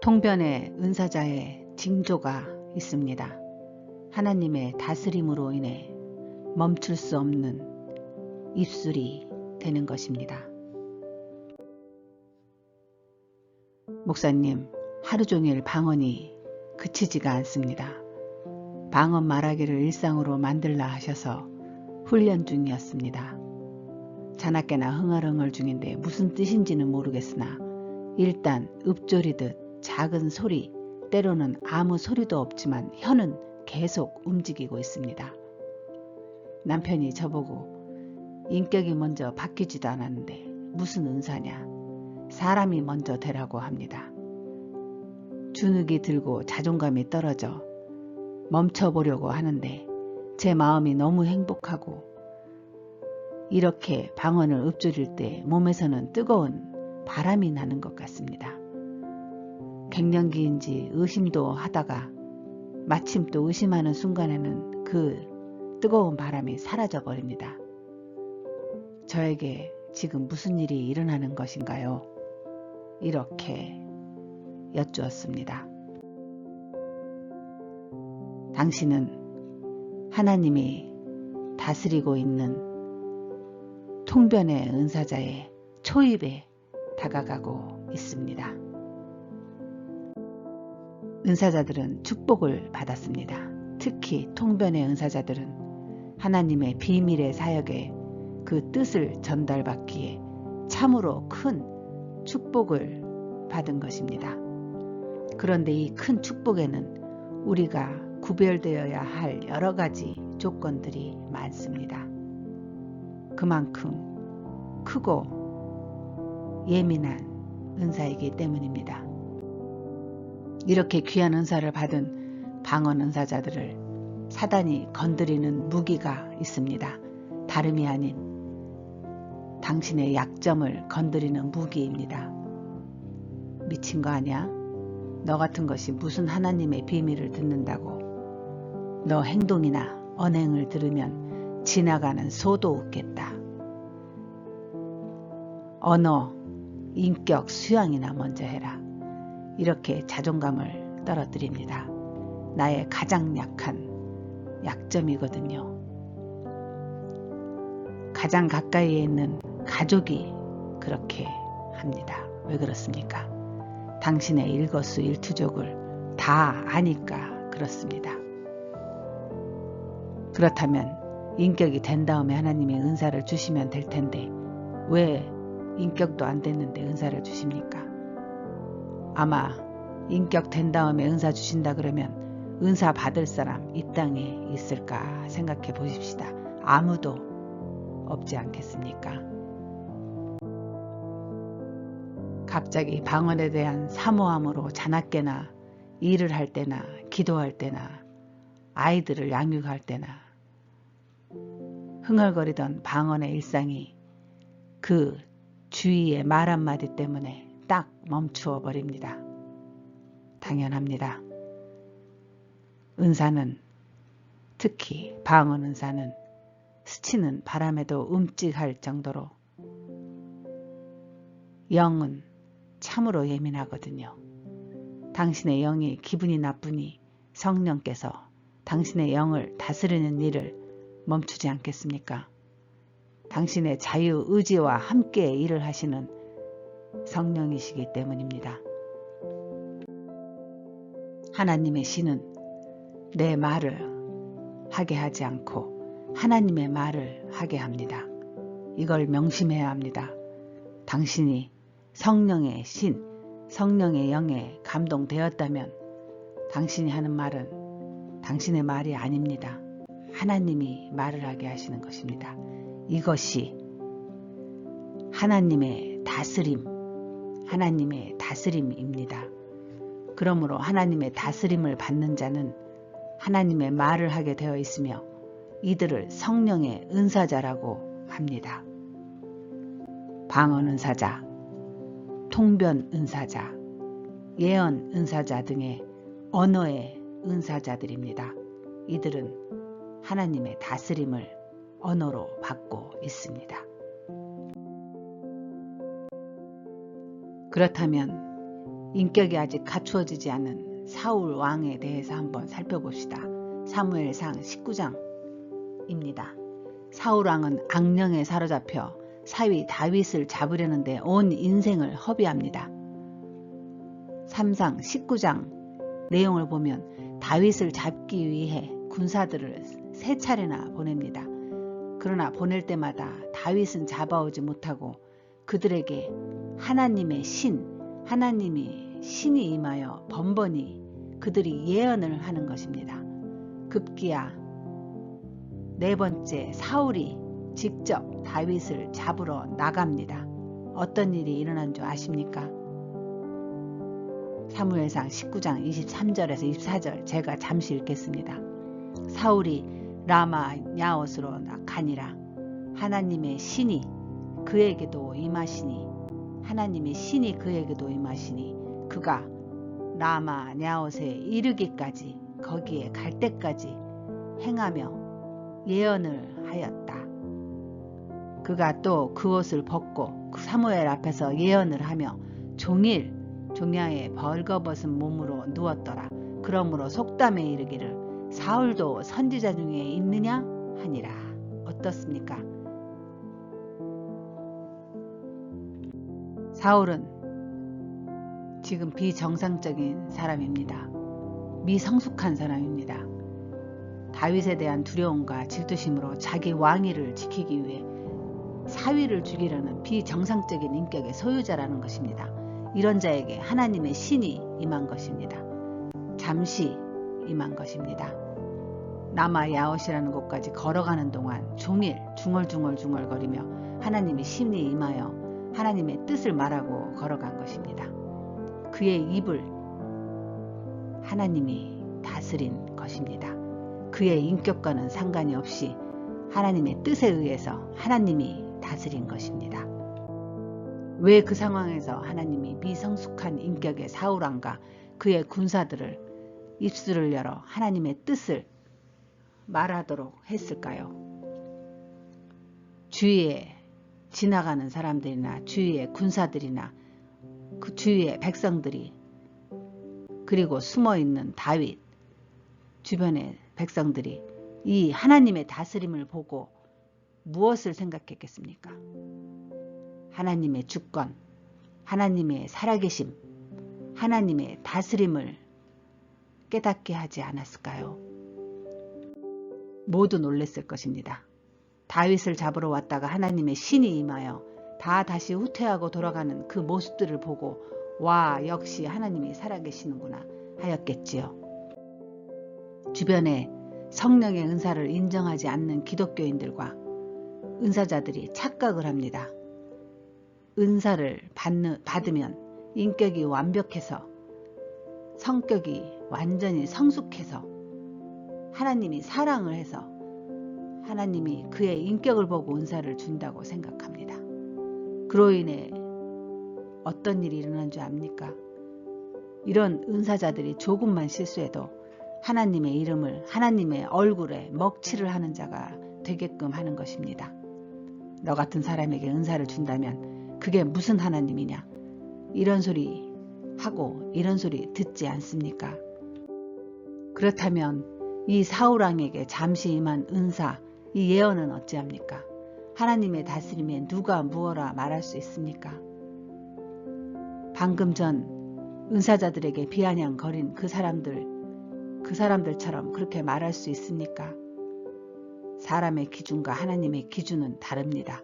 통변의 은사자의 징조가 있습니다. 하나님의 다스림으로 인해 멈출 수 없는 입술이 되는 것입니다. 목사님, 하루 종일 방언이 그치지가 않습니다. 방언 말하기를 일상으로 만들라 하셔서 훈련 중이었습니다. 자나깨나 흥얼흥얼 중인데 무슨 뜻인지는 모르겠으나 일단 읊조리듯 작은 소리, 때로는 아무 소리도 없지만 혀는 계속 움직이고 있습니다. 남편이 저보고 인격이 먼저 바뀌지도 않았는데 무슨 은사냐, 사람이 먼저 되라고 합니다. 주눅이 들고 자존감이 떨어져 멈춰보려고 하는데 제 마음이 너무 행복하고 이렇게 방언을 읊조릴 때 몸에서는 뜨거운 바람이 나는 것 같습니다. 갱년기인지 의심도 하다가 마침 또 의심하는 순간에는 그 뜨거운 바람이 사라져 버립니다. 저에게 지금 무슨 일이 일어나는 것인가요? 이렇게 여쭈었습니다. 당신은 하나님이 다스리고 있는 통변의 은사자의 초입에 다가가고 있습니다. 은사자들은 축복을 받았습니다. 특히 통변의 은사자들은 하나님의 비밀의 사역에 그 뜻을 전달받기에 참으로 큰 축복을 받은 것입니다. 그런데 이 큰 축복에는 우리가 구별되어야 할 여러 가지 조건들이 많습니다. 그만큼 크고 예민한 은사이기 때문입니다. 이렇게 귀한 은사를 받은 방언 은사자들을 사단이 건드리는 무기가 있습니다. 다름이 아닌 당신의 약점을 건드리는 무기입니다. 미친 거 아니야? 너 같은 것이 무슨 하나님의 비밀을 듣는다고. 너 행동이나 언행을 들으면 지나가는 소도 웃겠다. 언어, 인격, 수양이나 먼저 해라. 이렇게 자존감을 떨어뜨립니다. 나의 가장 약한 약점이거든요. 가장 가까이에 있는 가족이 그렇게 합니다. 왜 그렇습니까? 당신의 일거수일투족을 다 아니까 그렇습니다. 그렇다면 인격이 된 다음에 하나님이 은사를 주시면 될 텐데 왜 인격도 안 됐는데 은사를 주십니까? 아마 인격 된 다음에 은사 주신다 그러면 은사 받을 사람 이 땅에 있을까 생각해 보십시다. 아무도 없지 않겠습니까? 갑자기 방언에 대한 사모함으로 자나깨나 일을 할 때나 기도할 때나 아이들을 양육할 때나 흥얼거리던 방언의 일상이 그 주위의 말 한마디 때문에 딱 멈추어 버립니다. 당연합니다. 은사는, 특히 방언 은사는 스치는 바람에도 움찔할 정도로 영은 참으로 예민하거든요. 당신의 영이 기분이 나쁘니 성령께서 당신의 영을 다스리는 일을 멈추지 않겠습니까? 당신의 자유의지와 함께 일을 하시는 성령이시기 때문입니다. 하나님의 신은 내 말을 하게 하지 않고 하나님의 말을 하게 합니다. 이걸 명심해야 합니다. 당신이 성령의 신, 성령의 영에 감동되었다면 당신이 하는 말은 당신의 말이 아닙니다. 하나님이 말을 하게 하시는 것입니다. 이것이 하나님의 다스림, 하나님의 다스림입니다. 그러므로 하나님의 다스림을 받는 자는 하나님의 말을 하게 되어 있으며 이들을 성령의 은사자라고 합니다. 방언 은사자, 통변 은사자, 예언 은사자 등의 언어의 은사자들입니다. 이들은 하나님의 다스림을 언어로 받고 있습니다. 그렇다면 인격이 아직 갖추어지지 않은 사울 왕에 대해서 한번 살펴봅시다. 사무엘상 19장입니다. 사울 왕은 악령에 사로잡혀 사위 다윗을 잡으려는데 온 인생을 허비합니다. 3상 19장 내용을 보면 다윗을 잡기 위해 군사들을 3차례나 보냅니다. 그러나 보낼 때마다 다윗은 잡아오지 못하고 그들에게 하나님이 신이 임하여 번번이 그들이 예언을 하는 것입니다. 급기야 4번째 사울이 직접 다윗을 잡으러 나갑니다. 어떤 일이 일어난 줄 아십니까? 사무엘상 19장 23절에서 24절 제가 잠시 읽겠습니다. 사울이 라마 야옷으로 가니라. 하나님의 신이 그에게도 임하시니 그가 라마 야옷에 이르기까지 거기에 갈 때까지 행하며 예언을 하였다. 그가 또 그 옷을 벗고 사무엘 앞에서 예언을 하며 종야에 벌거벗은 몸으로 누웠더라. 그러므로 속담에 이르기를 사울도 선지자 중에 있느냐 하니라. 어떻습니까? 사울은 지금 비정상적인 사람입니다. 미성숙한 사람입니다. 다윗에 대한 두려움과 질투심으로 자기 왕위를 지키기 위해 사위를 죽이려는 비정상적인 인격의 소유자라는 것입니다. 이런 자에게 하나님의 신이 임한 것입니다. 잠시 임한 것입니다. 라마 야옷이라는 곳까지 걸어가는 동안 종일 중얼중얼거리며 하나님의 신이 임하여 하나님의 뜻을 말하고 걸어간 것입니다. 그의 입을 하나님이 다스린 것입니다. 그의 인격과는 상관이 없이 하나님의 뜻에 의해서 하나님이 다스린 것입니다. 왜 그 상황에서 하나님이 미성숙한 인격의 사울왕과 그의 군사들을 입술을 열어 하나님의 뜻을 말하도록 했을까요? 주위에 지나가는 사람들이나 주위의 군사들이나 그 주위의 백성들이 그리고 숨어있는 다윗 주변의 백성들이 이 하나님의 다스림을 보고 무엇을 생각했겠습니까? 하나님의 주권, 하나님의 살아계심, 하나님의 다스림을 깨닫게 하지 않았을까요? 모두 놀랐을 것입니다. 다윗을 잡으러 왔다가 하나님의 신이 임하여 다시 후퇴하고 돌아가는 그 모습들을 보고 와, 역시 하나님이 살아계시는구나 하였겠지요. 주변에 성령의 은사를 인정하지 않는 기독교인들과 은사자들이 착각을 합니다. 은사를 받으면 인격이 완벽해서 성격이 완전히 성숙해서 하나님이 사랑을 해서 하나님이 그의 인격을 보고 은사를 준다고 생각합니다. 그로 인해 어떤 일이 일어난 줄 압니까? 이런 은사자들이 조금만 실수해도 하나님의 이름을 하나님의 얼굴에 먹칠을 하는 자가 되게끔 하는 것입니다. 너 같은 사람에게 은사를 준다면 그게 무슨 하나님이냐? 이런 소리 하고 이런 소리 듣지 않습니까? 그렇다면 이 사울왕에게 잠시 임한 은사, 이 예언은 어찌합니까? 하나님의 다스림에 누가 무엇라 말할 수 있습니까? 방금 전 은사자들에게 비아냥거린 그 사람들처럼 그렇게 말할 수 있습니까? 사람의 기준과 하나님의 기준은 다릅니다.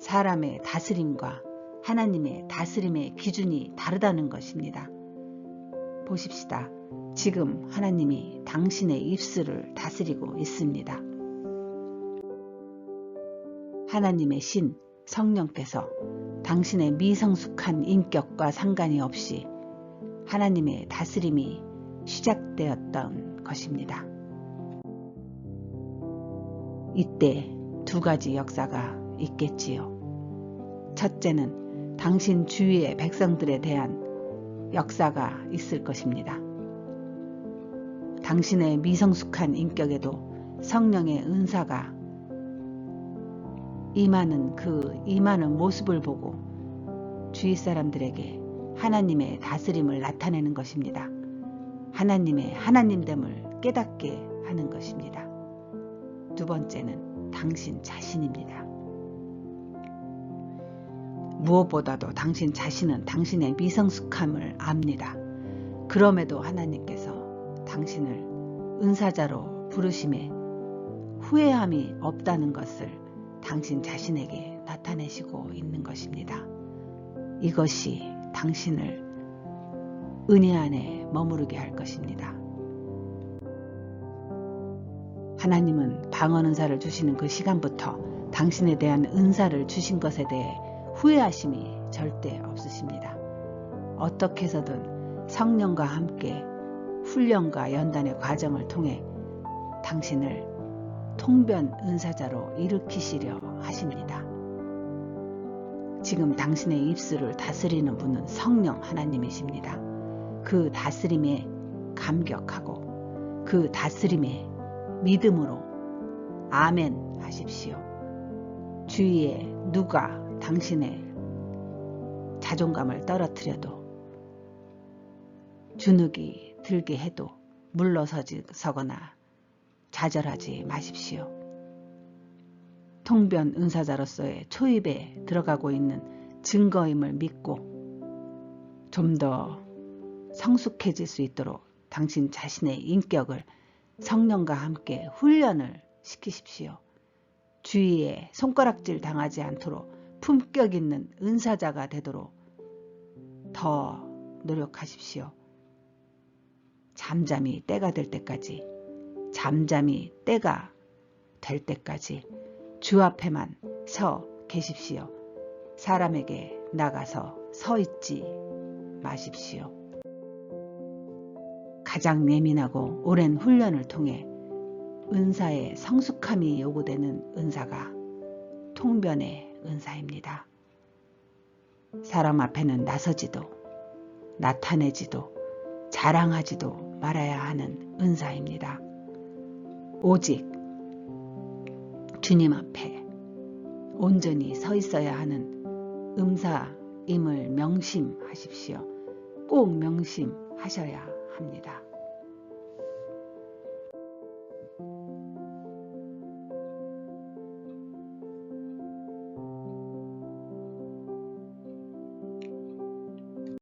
사람의 다스림과 하나님의 다스림의 기준이 다르다는 것입니다. 보십시다. 지금 하나님이 당신의 입술을 다스리고 있습니다. 하나님의 신 성령께서 당신의 미성숙한 인격과 상관이 없이 하나님의 다스림이 시작되었던 것입니다. 이때 2가지 역사가 있겠지요. 첫째는 당신 주위의 백성들에 대한 역사가 있을 것입니다. 당신의 미성숙한 인격에도 성령의 은사가 임하는 그 임하는 모습을 보고 주위 사람들에게 하나님의 다스림을 나타내는 것입니다. 하나님의 하나님됨을 깨닫게 하는 것입니다. 두 번째는 당신 자신입니다. 무엇보다도 당신 자신은 당신의 미성숙함을 압니다. 그럼에도 하나님께서 당신을 은사자로 부르심에 후회함이 없다는 것을 당신 자신에게 나타내시고 있는 것입니다. 이것이 당신을 은혜 안에 머무르게 할 것입니다. 하나님은 방언 은사를 주시는 그 시간부터 당신에 대한 은사를 주신 것에 대해 후회하심이 절대 없으십니다. 어떻게 해서든 성령과 함께 훈련과 연단의 과정을 통해 당신을 통변 은사자로 일으키시려 하십니다. 지금 당신의 입술을 다스리는 분은 성령 하나님이십니다. 그 다스림에 감격하고 그 다스림에 믿음으로 아멘 하십시오. 주위에 누가 당신의 자존감을 떨어뜨려도 주눅이 들게 해도 물러서거나 좌절하지 마십시오. 통변 은사자로서의 초입에 들어가고 있는 증거임을 믿고 좀 더 성숙해질 수 있도록 당신 자신의 인격을 성령과 함께 훈련을 시키십시오. 주위에 손가락질 당하지 않도록 품격 있는 은사자가 되도록 더 노력하십시오. 잠잠히 때가 될 때까지 주 앞에만 서 계십시오. 사람에게 나가서 서 있지 마십시오. 가장 예민하고 오랜 훈련을 통해 은사의 성숙함이 요구되는 은사가 통변의 은사입니다. 사람 앞에는 나서지도 나타내지도 자랑하지도 말아야 하는 은사입니다. 오직 주님 앞에 온전히 서 있어야 하는 은사임을 명심하십시오. 꼭 명심하셔야 합니다.